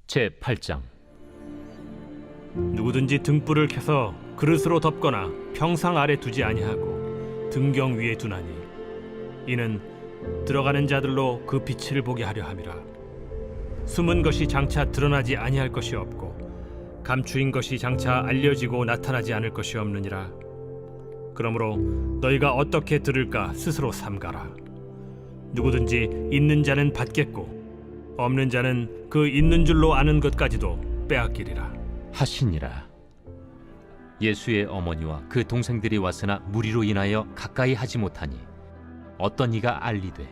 제8장. 누구든지 등불을 켜서 그릇으로 덮거나 평상 아래 두지 아니하고 등경 위에 두나니 이는 들어가는 자들로 그 빛을 보게 하려 함이라. 숨은 것이 장차 드러나지 아니할 것이 없고 감추인 것이 장차 알려지고 나타나지 않을 것이 없느니라. 그러므로 너희가 어떻게 들을까 스스로 삼가라. 누구든지 있는 자는 받겠고 없는 자는 그 있는 줄로 아는 것까지도 빼앗기리라 하시니라. 예수의 어머니와 그 동생들이 왔으나 무리로 인하여 가까이 하지 못하니 어떤 이가 알리되,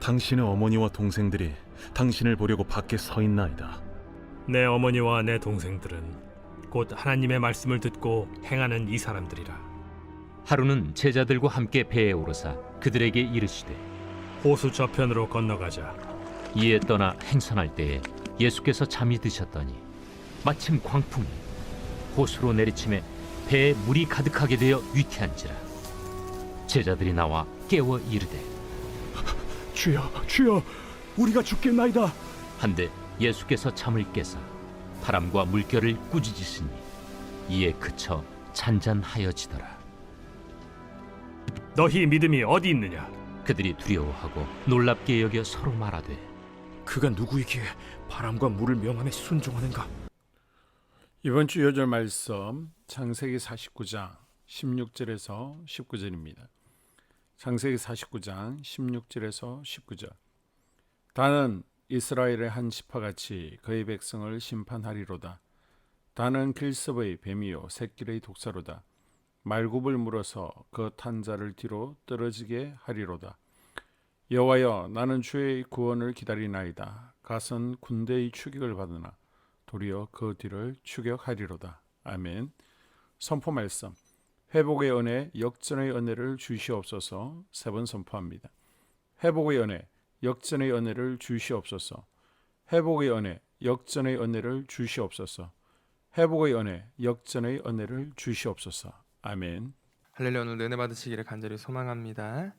당신의 어머니와 동생들이 당신을 보려고 밖에 서 있나이다. 내 어머니와 내 동생들은 곧 하나님의 말씀을 듣고 행하는 이 사람들이라. 하루는 제자들과 함께 배에 오르사 그들에게 이르시되, 호수 저편으로 건너가자. 이에 떠나 행선할 때에 예수께서 잠이 드셨더니 마침 광풍이 호수로 내리침에 배에 물이 가득하게 되어 위태한지라. 제자들이 나와 깨워 이르되, 주여, 주여, 우리가 죽겠나이다. 한데 예수께서 잠을 깨사 바람과 물결을 꾸짖으시니 이에 그쳐 잔잔하여지더라. 너희 믿음이 어디 있느냐? 그들이 두려워하고 놀랍게 여겨 서로 말하되, 그가 누구이기에 바람과 물을 명함에 순종하는가? 이번 주 요절 말씀 창세기 49장 16절에서 19절입니다. 창세기 49장 16절에서 19절. 다는 이스라엘의 한 지파같이 그의 백성을 심판하리로다. 다는 길섭의 뱀이요 새끼의 독사로다. 말굽을 물어서 그 탄 자를 뒤로 떨어지게 하리로다. 여호와여, 나는 주의 구원을 기다리나이다. 갓은 군대의 추격을 받으나 도리어 그 뒤를 추격하리로다. 아멘. 선포 말씀. 회복의 은혜, 역전의 은혜를 주시옵소서. 세 번 선포합니다. 회복의 은혜, 역전의 은혜를 주시옵소서. 회복의 은혜, 역전의 은혜를 주시옵소서. 회복의 은혜, 역전의 은혜를 주시옵소서. 아멘. 할렐루야. 오늘 은혜 받으시기를 간절히 소망합니다.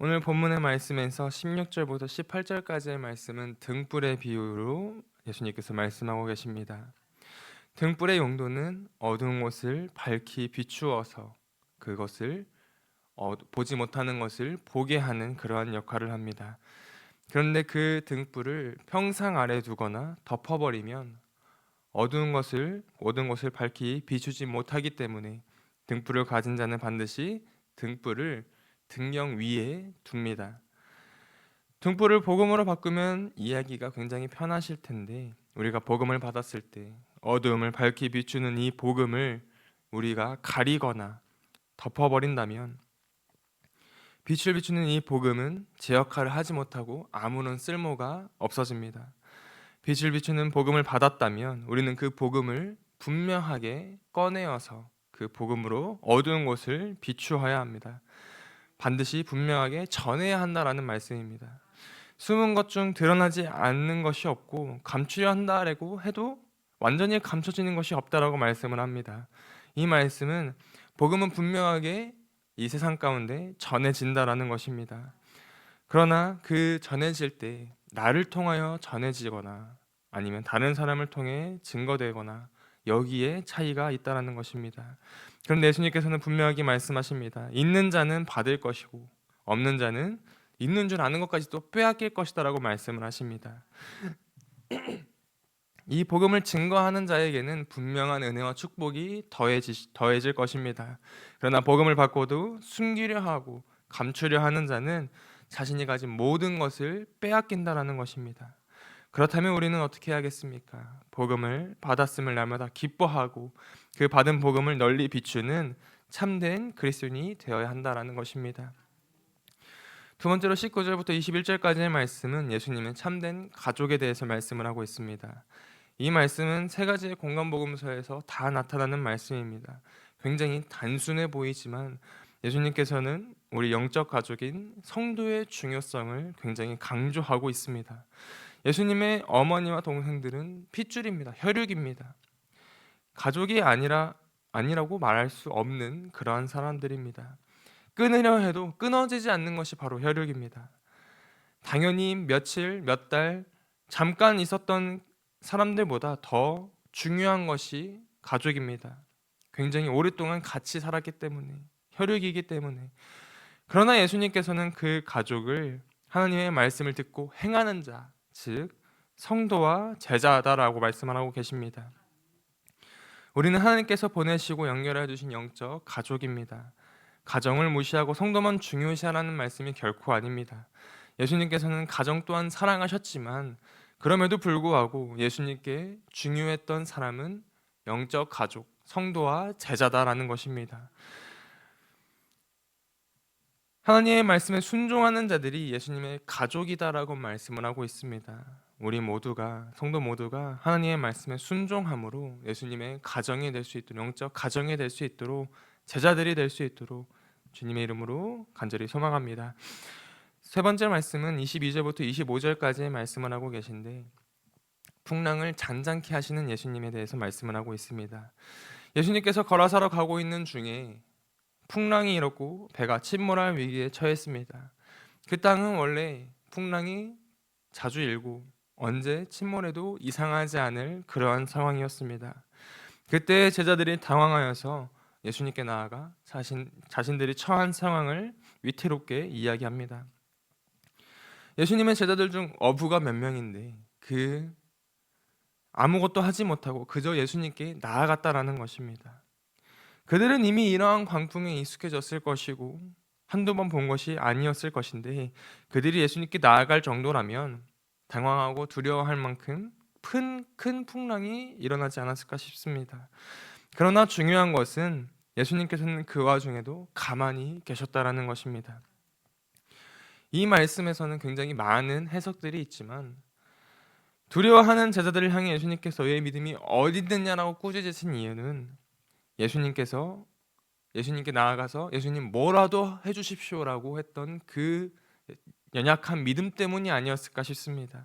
오늘 본문의 말씀에서 16절부터 18절까지의 말씀은 등불의 비유로 예수님께서 말씀하고 계십니다. 등불의 용도는 어두운 곳을 밝히 비추어서 그것을 보지 못하는 것을 보게 하는 그러한 역할을 합니다. 그런데 그 등불을 평상 아래 두거나 덮어버리면 어두운 것을 밝히 비추지 못하기 때문에 등불을 가진 자는 반드시 등불을 등경 위에 둡니다. 등불을 복음으로 바꾸면 이야기가 굉장히 편하실 텐데, 우리가 복음을 받았을 때 어두움을 밝히 비추는 이 복음을 우리가 가리거나 덮어버린다면 빛을 비추는 이 복음은 제 역할을 하지 못하고 아무런 쓸모가 없어집니다. 빛을 비추는 복음을 받았다면 우리는 그 복음을 분명하게 꺼내어서 그 복음으로 어두운 곳을 비추어야 합니다. 반드시 분명하게 전해야 한다라는 말씀입니다. 숨은 것 중 드러나지 않는 것이 없고 감추려 한다라고 해도 완전히 감춰지는 것이 없다라고 말씀을 합니다. 이 말씀은 복음은 분명하게 이 세상 가운데 전해진다라는 것입니다. 그러나 그 전해질 때 나를 통하여 전해지거나 아니면 다른 사람을 통해 증거되거나 여기에 차이가 있다라는 것입니다. 그런데 예수님께서는 분명하게 말씀하십니다. 있는 자는 받을 것이고 없는 자는 있는 줄 아는 것까지 또 빼앗길 것이다 라고 말씀을 하십니다. 이 복음을 증거하는 자에게는 분명한 은혜와 축복이 더해질 것입니다. 그러나 복음을 받고도 숨기려 하고 감추려 하는 자는 자신이 가진 모든 것을 빼앗긴다라는 것입니다. 그렇다면 우리는 어떻게 해야겠습니까? 복음을 받았음을 날마다 기뻐하고 그 받은 복음을 널리 비추는 참된 그리스도인이 되어야 한다라는 것입니다. 두 번째로 19절부터 21절까지의 말씀은 예수님은 참된 가족에 대해서 말씀을 하고 있습니다. 이 말씀은 세 가지의 공간복음서에서 다 나타나는 말씀입니다. 굉장히 단순해 보이지만 예수님께서는 우리 영적 가족인 성도의 중요성을 굉장히 강조하고 있습니다. 예수님의 어머니와 동생들은 핏줄입니다. 혈육입니다. 가족이 아니라고 말할 수 없는 그러한 사람들입니다. 끊으려 해도 끊어지지 않는 것이 바로 혈육입니다. 당연히 며칠, 몇 달, 잠깐 있었던 사람들보다 더 중요한 것이 가족입니다. 굉장히 오랫동안 같이 살았기 때문에, 혈육이기 때문에. 그러나 예수님께서는 그 가족을 하나님의 말씀을 듣고 행하는 자, 즉 성도와 제자다라고 말씀하고 계십니다. 우리는 하나님께서 보내시고 연결해 주신 영적 가족입니다. 가정을 무시하고 성도만 중요시하라는 말씀이 결코 아닙니다. 예수님께서는 가정 또한 사랑하셨지만 그럼에도 불구하고 예수님께 중요했던 사람은 영적 가족, 성도와 제자다라는 것입니다. 하나님의 말씀에 순종하는 자들이 예수님의 가족이다라고 말씀을 하고 있습니다. 우리 모두가, 성도 모두가 하나님의 말씀에 순종함으로 예수님의 가정이 될 수 있도록, 영적 가정이 될 수 있도록, 제자들이 될 수 있도록 주님의 이름으로 간절히 소망합니다. 세 번째 말씀은 22절부터 25절까지의 말씀을 하고 계신데, 풍랑을 잔잔케 하시는 예수님에 대해서 말씀을 하고 있습니다. 예수님께서 거라사로 가고 있는 중에 풍랑이 일었고 배가 침몰할 위기에 처했습니다. 그 땅은 원래 풍랑이 자주 일고 언제 침몰해도 이상하지 않을 그러한 상황이었습니다. 그때 제자들이 당황하여서 예수님께 나아가 자신들이 처한 상황을 위태롭게 이야기합니다. 예수님의 제자들 중 어부가 몇 명인데 아무것도 하지 못하고 그저 예수님께 나아갔다라는 것입니다. 그들은 이미 이러한 광풍에 익숙해졌을 것이고 한두 번 본 것이 아니었을 것인데, 그들이 예수님께 나아갈 정도라면 당황하고 두려워할 만큼 큰 풍랑이 일어나지 않았을까 싶습니다. 그러나 중요한 것은 예수님께서는 그 와중에도 가만히 계셨다라는 것입니다. 이 말씀에서는 굉장히 많은 해석들이 있지만, 두려워하는 제자들을 향해 예수님께서 왜 믿음이 어디 있느냐라고 꾸짖으신 이유는 예수님께 나아가서 예수님 뭐라도 해주십시오라고 했던 그 연약한 믿음 때문이 아니었을까 싶습니다.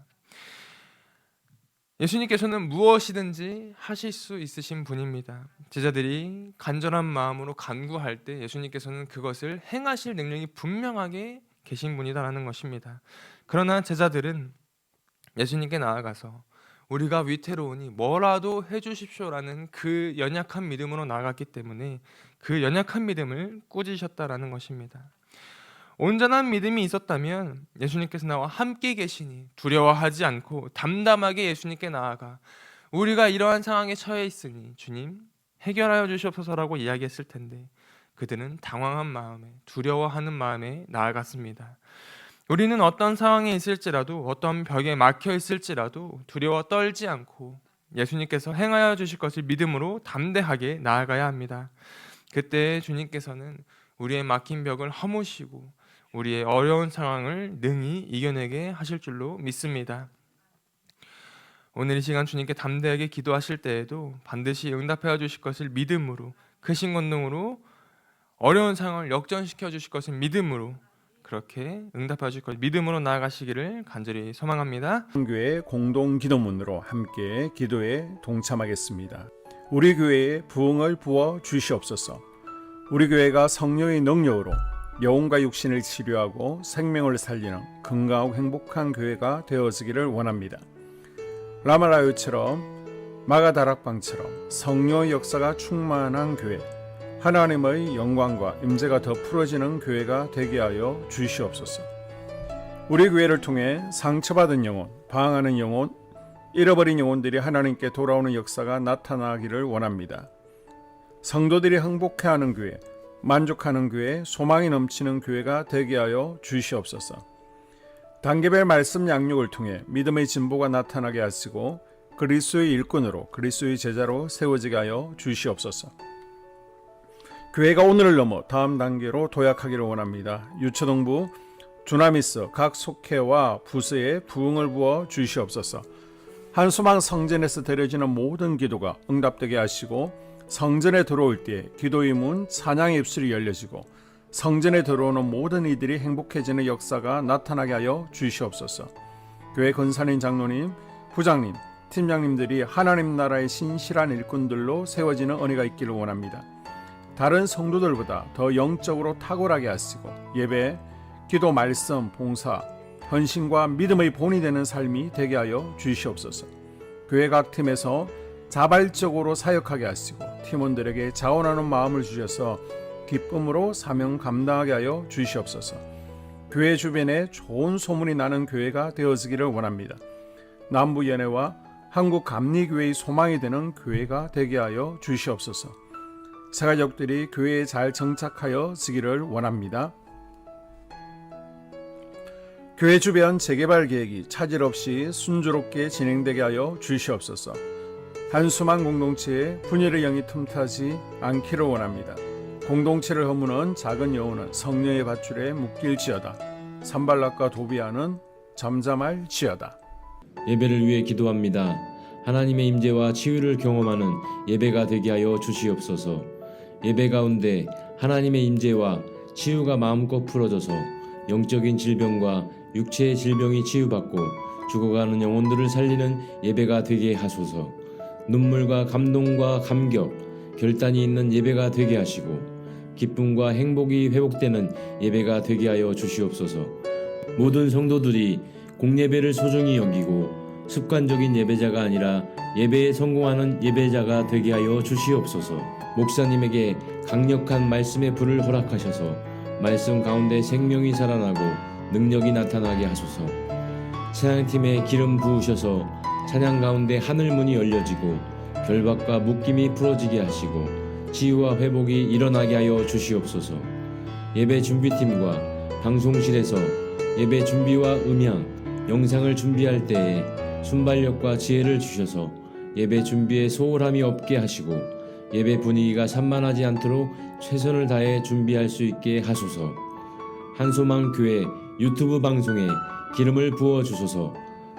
예수님께서는 무엇이든지 하실 수 있으신 분입니다. 제자들이 간절한 마음으로 간구할 때 예수님께서는 그것을 행하실 능력이 분명하게 계신 분이다라는 것입니다. 그러나 제자들은 예수님께 나아가서 우리가 위태로우니 뭐라도 해주십시오라는 그 연약한 믿음으로 나아갔기 때문에 그 연약한 믿음을 꾸짖으셨다라는 것입니다. 온전한 믿음이 있었다면 예수님께서 나와 함께 계시니 두려워하지 않고 담담하게 예수님께 나아가 우리가 이러한 상황에 처해 있으니 주님 해결하여 주시옵소서라고 이야기했을 텐데, 그들은 당황한 마음에, 두려워하는 마음에 나아갔습니다. 우리는 어떤 상황에 있을지라도, 어떤 벽에 막혀 있을지라도 두려워 떨지 않고 예수님께서 행하여 주실 것을 믿음으로 담대하게 나아가야 합니다. 그때 주님께서는 우리의 막힌 벽을 허무시고 우리의 어려운 상황을 능히 이겨내게 하실 줄로 믿습니다. 오늘 이 시간 주님께 담대하게 기도하실 때에도 반드시 응답해 주실 것을 믿음으로, 크신 권능으로 어려운 상황을 역전시켜 주실 것을 믿음으로, 그렇게 응답해 주실 것을 믿음으로 나아가시기를 간절히 소망합니다. 교회 공동 기도문으로 함께 기도에 동참하겠습니다. 우리 교회에 부흥을 부어 주시옵소서. 우리 교회가 성령의 능력으로 영혼과 육신을 치료하고 생명을 살리는 건강하고 행복한 교회가 되어지기를 원합니다. 라말라요처럼 마가다락방처럼 성령의 역사가 충만한 교회, 하나님의 영광과 임재가 더 풀어지는 교회가 되게 하여 주시옵소서. 우리 교회를 통해 상처받은 영혼, 방황하는 영혼, 잃어버린 영혼들이 하나님께 돌아오는 역사가 나타나기를 원합니다. 성도들이 행복해하는 교회, 만족하는 교회, 소망이 넘치는 교회가 되게 하여 주시옵소서. 단계별 말씀 양육을 통해 믿음의 진보가 나타나게 하시고 그리스도의 일꾼으로, 그리스도의 제자로 세워지게 하여 주시옵소서. 교회가 오늘을 넘어 다음 단계로 도약하기를 원합니다. 유초동부 주나미스 각 속회와 부서에 부흥을 부어 주시옵소서. 한수망 성전에서 드려지는 모든 기도가 응답되게 하시고, 성전에 들어올 때 기도의 문, 찬양의 입술이 열려지고 성전에 들어오는 모든 이들이 행복해지는 역사가 나타나게 하여 주시옵소서. 교회 권사님, 장로님, 부장님, 팀장님들이 하나님 나라의 신실한 일꾼들로 세워지는 은혜가 있기를 원합니다. 다른 성도들보다 더 영적으로 탁월하게 하시고 예배, 기도, 말씀, 봉사, 헌신과 믿음의 본이 되는 삶이 되게 하여 주시옵소서. 교회 각 팀에서 자발적으로 사역하게 하시고 팀원들에게 자원하는 마음을 주셔서 기쁨으로 사명 감당하게 하여 주시옵소서. 교회 주변에 좋은 소문이 나는 교회가 되어지기를 원합니다. 남부연회와 한국감리교회의 소망이 되는 교회가 되게 하여 주시옵소서. 새가족들이 교회에 잘 정착하여 지기를 원합니다. 교회 주변 재개발 계획이 차질 없이 순조롭게 진행되게 하여 주시옵소서. 한수만 공동체에 분열의 영이 틈타지 않기를 원합니다. 공동체를 허무는 작은 여우는 성령의 밧줄에 묶일지어다. 산발락과 도비아는 잠잠할지어다. 예배를 위해 기도합니다. 하나님의 임재와 치유를 경험하는 예배가 되게 하여 주시옵소서. 예배 가운데 하나님의 임재와 치유가 마음껏 풀어져서 영적인 질병과 육체의 질병이 치유받고 죽어가는 영혼들을 살리는 예배가 되게 하소서. 눈물과 감동과 감격, 결단이 있는 예배가 되게 하시고 기쁨과 행복이 회복되는 예배가 되게 하여 주시옵소서. 모든 성도들이 공예배를 소중히 여기고 습관적인 예배자가 아니라 예배에 성공하는 예배자가 되게 하여 주시옵소서. 목사님에게 강력한 말씀의 불을 허락하셔서 말씀 가운데 생명이 살아나고 능력이 나타나게 하소서. 찬양팀에 기름 부으셔서 찬양 가운데 하늘문이 열려지고 결박과 묶임이 풀어지게 하시고 치유와 회복이 일어나게 하여 주시옵소서. 예배 준비팀과 방송실에서 예배 준비와 음향, 영상을 준비할 때에 순발력과 지혜를 주셔서 예배 준비에 소홀함이 없게 하시고 예배 분위기가 산만하지 않도록 최선을 다해 준비할 수 있게 하소서. 한소망 교회 유튜브 방송에 기름을 부어 주소서.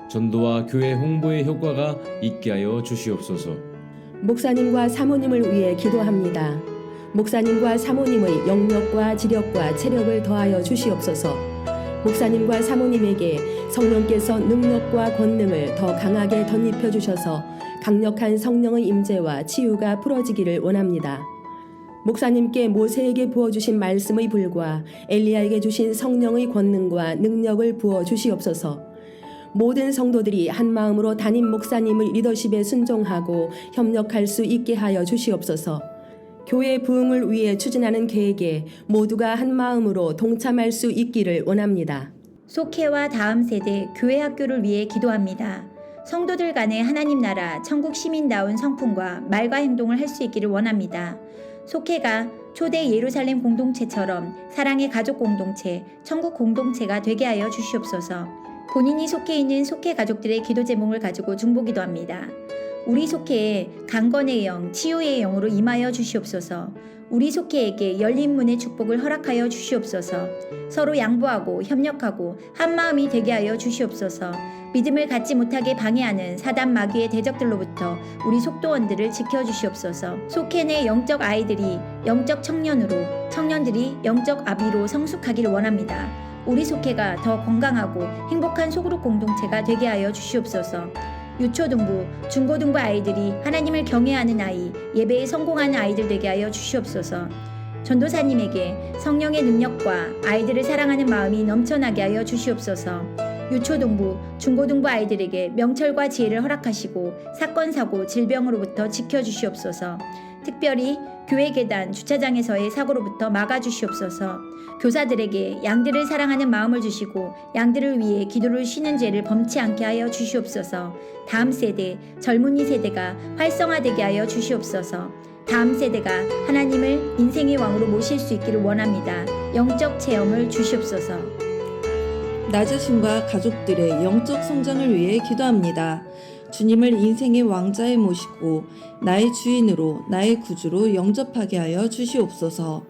전도와 교회 홍보의 효과가 있게 하여 주시옵소서. 목사님과 사모님을 위해 기도합니다. 목사님과 사모님의 영력과 지력과 체력을 더하여 주시옵소서. 목사님과 사모님에게 성령께서 능력과 권능을 더 강하게 덧입혀 주셔서 강력한 성령의 임재와 치유가 풀어지기를 원합니다. 목사님께 모세에게 부어주신 말씀의 불과 엘리야에게 주신 성령의 권능과 능력을 부어 주시옵소서. 모든 성도들이 한 마음으로 담임 목사님의 리더십에 순종하고 협력할 수 있게 하여 주시옵소서. 교회 부흥을 위해 추진하는 계획에 모두가 한 마음으로 동참할 수 있기를 원합니다. 속회와 다음 세대 교회 학교를 위해 기도합니다. 성도들 간의 하나님 나라 천국 시민다운 성품과 말과 행동을 할 수 있기를 원합니다. 속회가 초대 예루살렘 공동체처럼 사랑의 가족 공동체, 천국 공동체가 되게 하여 주시옵소서. 본인이 속해 있는 속회 가족들의 기도 제목을 가지고 중보기도합니다. 우리 속회에 강건의 영, 치유의 영으로 임하여 주시옵소서. 우리 속회에게 열린 문의 축복을 허락하여 주시옵소서. 서로 양보하고 협력하고 한마음이 되게 하여 주시옵소서. 믿음을 갖지 못하게 방해하는 사단 마귀의 대적들로부터 우리 속도원들을 지켜주시옵소서. 속회 내 영적 아이들이 영적 청년으로, 청년들이 영적 아비로 성숙하기를 원합니다. 우리 속회가 더 건강하고 행복한 소그룹 공동체가 되게 하여 주시옵소서. 유초등부, 중고등부 아이들이 하나님을 경외하는 아이, 예배에 성공하는 아이들 되게 하여 주시옵소서. 전도사님에게 성령의 능력과 아이들을 사랑하는 마음이 넘쳐나게 하여 주시옵소서. 유초등부, 중고등부 아이들에게 명철과 지혜를 허락하시고 사건, 사고, 질병으로부터 지켜주시옵소서. 특별히 교회 계단, 주차장에서의 사고로부터 막아주시옵소서. 교사들에게 양들을 사랑하는 마음을 주시고 양들을 위해 기도를 쉬는 죄를 범치 않게 하여 주시옵소서. 다음 세대, 젊은이 세대가 활성화되게 하여 주시옵소서. 다음 세대가 하나님을 인생의 왕으로 모실 수 있기를 원합니다. 영적 체험을 주시옵소서. 나 자신과 가족들의 영적 성장을 위해 기도합니다. 주님을 인생의 왕자에 모시고 나의 주인으로 나의 구주로 영접하게 하여 주시옵소서.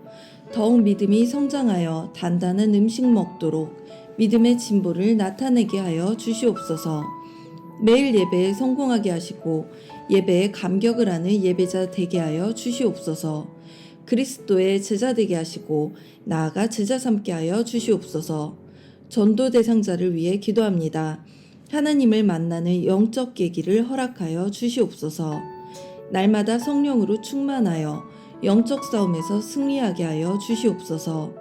더욱 믿음이 성장하여 단단한 음식 먹도록 믿음의 진보를 나타내게 하여 주시옵소서. 매일 예배에 성공하게 하시고 예배에 감격을 하는 예배자 되게 하여 주시옵소서. 그리스도의 제자 되게 하시고 나아가 제자 삼게 하여 주시옵소서. 전도 대상자를 위해 기도합니다. 하나님을 만나는 영적 계기를 허락하여 주시옵소서. 날마다 성령으로 충만하여 영적 싸움에서 승리하게 하여 주시옵소서.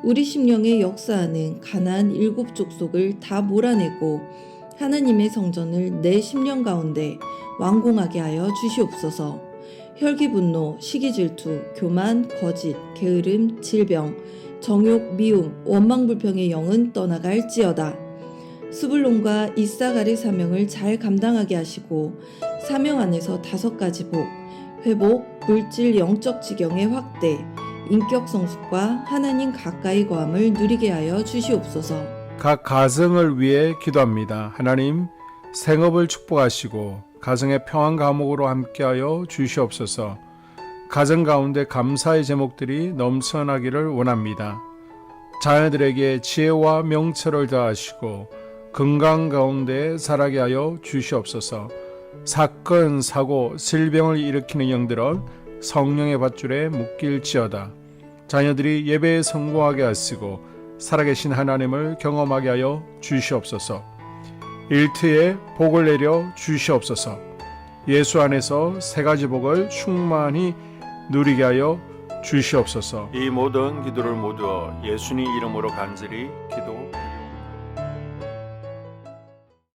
우리 심령에 역사하는 가나안 7 족속을 다 몰아내고 하나님의 성전을 내 심령 가운데 완공하게 하여 주시옵소서. 혈기 분노, 시기 질투, 교만, 거짓, 게으름, 질병, 정욕, 미움, 원망 불평의 영은 떠나갈지어다. 스불론과 이사갈의 사명을 잘 감당하게 하시고 사명 안에서 5가지 복, 회복, 물질 영적 지경의 확대, 인격 성숙과 하나님 가까이 거함을 누리게 하여 주시옵소서. 각 가정을 위해 기도합니다. 하나님, 생업을 축복하시고 가정의 평안 감옥으로 함께하여 주시옵소서. 가정 가운데 감사의 제목들이 넘쳐나기를 원합니다. 자녀들에게 지혜와 명철을 더하시고 건강 가운데 자라게 하여 주시옵소서. 사건, 사고, 질병을 일으키는 영들은 성령의 밧줄에 묶일지어다. 자녀들이 예배에 성공하게 하시고 살아계신 하나님을 경험하게 하여 주시옵소서. 일터에 복을 내려 주시옵소서. 예수 안에서 3가지 복을 충만히 누리게 하여 주시옵소서. 이 모든 기도를 모두 예수님 이름으로 간절히 기도드립니다.